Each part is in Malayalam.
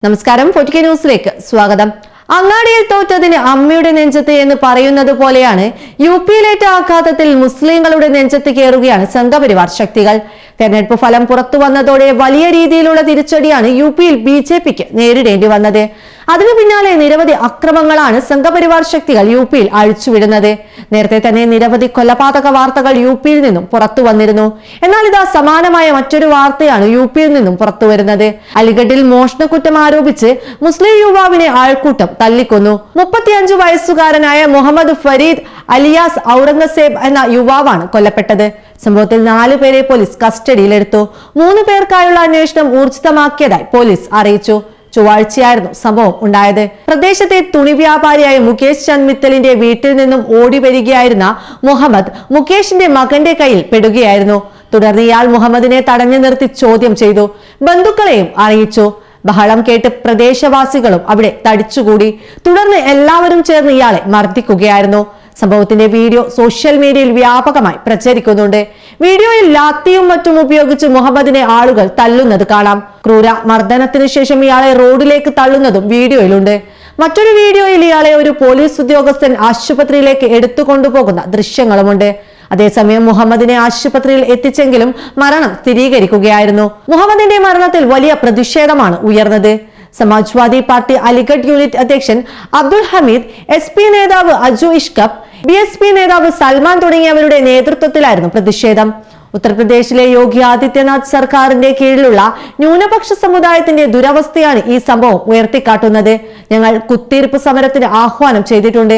നമസ്കാരം. പൊറ്റിക്കൽ ന്യൂസിലേക്ക് സ്വാഗതം. അങ്ങാടിയിൽ തോറ്റതിന് അമ്മയുടെ നെഞ്ചത്ത് എന്ന് പറയുന്നത് പോലെയാണ് യുപിയിലേറ്റ ആഘാതത്തിൽ മുസ്ലിങ്ങളുടെ നെഞ്ചത്ത് കയറുകയാണ് സംഘപരിവാർ ശക്തികൾ. തെരഞ്ഞെടുപ്പ് ഫലം പുറത്തു വന്നതോടെ വലിയ രീതിയിലുള്ള തിരിച്ചടിയാണ് യുപിയിൽ ബിജെപിക്ക് നേരിടേണ്ടി വന്നത്. അതിനു പിന്നാലെ നിരവധി അക്രമങ്ങളാണ് സംഘപരിവാർ ശക്തികൾ യുപിയിൽ അഴിച്ചുവിടുന്നത്. നേരത്തെ തന്നെ നിരവധി കൊലപാതക വാർത്തകൾ യുപിയിൽ നിന്നും പുറത്തു വന്നിരുന്നു. എന്നാൽ ഇതാ സമാനമായ മറ്റൊരു വാർത്തയാണ് യുപിയിൽ നിന്നും പുറത്തു വരുന്നത്. അലിഗഡിൽ മോഷണക്കുറ്റം ആരോപിച്ച് മുസ്ലിം യുവാവിനെ ആൾക്കൂട്ടം തല്ലിക്കൊന്നു. 35 വയസ്സുകാരനായ മുഹമ്മദ് ഫരീദ് അലിയാസ് ഔറംഗസേബ് എന്ന യുവാവാണ് കൊല്ലപ്പെട്ടത്. സംഭവത്തിൽ 4 പേരെ പോലീസ് കസ്റ്റഡിയിലെടുത്തു. 3 പേർക്കായുള്ള അന്വേഷണം ഊർജിതമാക്കിയതായി പോലീസ് അറിയിച്ചു. ചൊവ്വാഴ്ചയായിരുന്നു സംഭവം ഉണ്ടായത്. പ്രദേശത്തെ തുണി വ്യാപാരിയായ മുകേഷ് ചന്ദ് മിത്തലിന്റെ വീട്ടിൽ നിന്നും ഓടി വരികയായിരുന്ന മുഹമ്മദ് മുകേഷിന്റെ മകന്റെ കയ്യിൽ പെടുകയായിരുന്നു. തുടർന്ന് ഇയാൾ മുഹമ്മദിനെ തടഞ്ഞു നിർത്തി ചോദ്യം ചെയ്തു. ബന്ധുക്കളെയും അറിയിച്ചു. ബഹളം കേട്ട് പ്രദേശവാസികളും അവിടെ തടിച്ചുകൂടി. തുടർന്ന് എല്ലാവരും ചേർന്ന് ഇയാളെ മർദ്ദിക്കുകയായിരുന്നു. സംഭവത്തിന്റെ വീഡിയോ സോഷ്യൽ മീഡിയയിൽ വ്യാപകമായി പ്രചരിക്കുന്നുണ്ട്. വീഡിയോയിൽ ലാത്തിയും മറ്റും ഉപയോഗിച്ച് മുഹമ്മദിനെ ആളുകൾ തല്ലുന്നത് കാണാം. ക്രൂര മർദ്ദനത്തിന് ശേഷം ഇയാളെ റോഡിലേക്ക് തള്ളുന്നതും വീഡിയോയിലുണ്ട്. മറ്റൊരു വീഡിയോയിൽ ഇയാളെ ഒരു പോലീസ് ഉദ്യോഗസ്ഥൻ ആശുപത്രിയിലേക്ക് എടുത്തുകൊണ്ടുപോകുന്ന ദൃശ്യങ്ങളുമുണ്ട്. അതേസമയം മുഹമ്മദിനെ ആശുപത്രിയിൽ എത്തിച്ചെങ്കിലും മരണം സ്ഥിരീകരിക്കുകയായിരുന്നു. മുഹമ്മദിന്റെ മരണത്തിൽ വലിയ പ്രതിഷേധമാണ് ഉയർന്നത്. സമാജ്വാദി പാർട്ടി അലിഗഡ് യൂണിറ്റ് അധ്യക്ഷൻ അബ്ദുൽ ഹമീദ്, SP നേതാവ് അജു ഇഷ്കബ്, BSP നേതാവ് സൽമാൻ തുടങ്ങിയവരുടെ നേതൃത്വത്തിലായിരുന്നു പ്രതിഷേധം. ഉത്തർപ്രദേശിലെ യോഗി ആദിത്യനാഥ് സർക്കാരിന്റെ കീഴിലുള്ള ന്യൂനപക്ഷ സമുദായത്തിന്റെ ദുരവസ്ഥയാണ് ഈ സംഭവം ഉയർത്തിക്കാട്ടുന്നത്. ഞങ്ങൾ കുത്തിയിരിപ്പ് സമരത്തിന് ആഹ്വാനം ചെയ്തിട്ടുണ്ട്.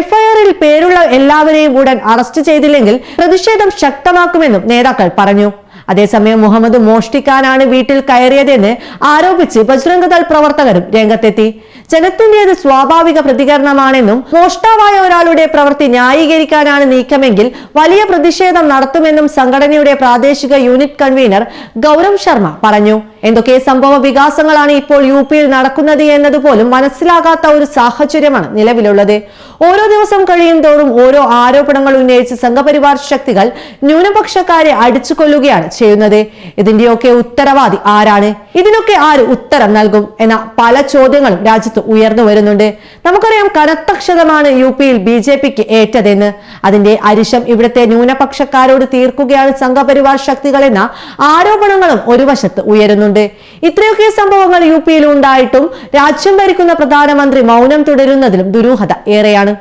FIRൽ പേരുള്ള എല്ലാവരെയും ഉടൻ അറസ്റ്റ് ചെയ്തില്ലെങ്കിൽ പ്രതിഷേധം ശക്തമാക്കുമെന്നും നേതാക്കൾ പറഞ്ഞു. അതേസമയം മുഹമ്മദ് മോഷ്ടിക്കാനാണ് വീട്ടിൽ കയറിയതെന്ന് ആരോപിച്ച് ബജ്രംഗ് ദൾ പ്രവർത്തകരും രംഗത്തെത്തി. ജനത്തിന്റേത് സ്വാഭാവിക പ്രതികരണമാണെന്നും മോഷ്ടാവായ ഒരാളുടെ പ്രവൃത്തി ന്യായീകരിക്കാനാണ് നീക്കമെങ്കിൽ വലിയ പ്രതിഷേധം നടത്തുമെന്നും സംഘടനയുടെ പ്രാദേശിക യൂണിറ്റ് കൺവീനർ ഗൗരവ് ശർമ്മ പറഞ്ഞു. എന്തൊക്കെ സംഭവ വികാസങ്ങളാണ് ഇപ്പോൾ യുപിയിൽ നടക്കുന്നത് എന്നതുപോലും മനസ്സിലാകാത്ത ഒരു സാഹചര്യമാണ് നിലവിലുള്ളത്. ഓരോ ദിവസം കഴിയും തോറും ഓരോ ആരോപണങ്ങൾ ഉന്നയിച്ച് സംഘപരിവാർ ശക്തികൾ ന്യൂനപക്ഷക്കാരെ അടിച്ചുകൊല്ലുകയാണ് ചെയ്യുന്നത്. ഇതിന്റെയൊക്കെ ഉത്തരവാദി ആരാണ്? ഇതിനൊക്കെ ആര് ഉത്തരം നൽകും എന്ന പല ചോദ്യങ്ങളും രാജ്യത്ത് ഉയർന്നു വരുന്നുണ്ട്. നമുക്കറിയാം, കനത്ത ക്ഷതമാണ് യുപിയിൽ ബിജെപിക്ക് ഏറ്റതെന്ന്. അതിന്റെ അരിശം ഇവിടുത്തെ ന്യൂനപക്ഷക്കാരോട് തീർക്കുകയാണ് സംഘപരിവാർ ശക്തികൾ എന്ന ആരോപണങ്ങളും ഒരു വശത്ത് ഉയരുന്നുണ്ട്. ഇത്രയൊക്കെ സംഭവങ്ങൾ യുപിയിൽ ഉണ്ടായിട്ടും രാജ്യം ഭരിക്കുന്ന പ്രധാനമന്ത്രി മൗനം തുടരുന്നതിലും ദുരൂഹത ഏറെയാണ്.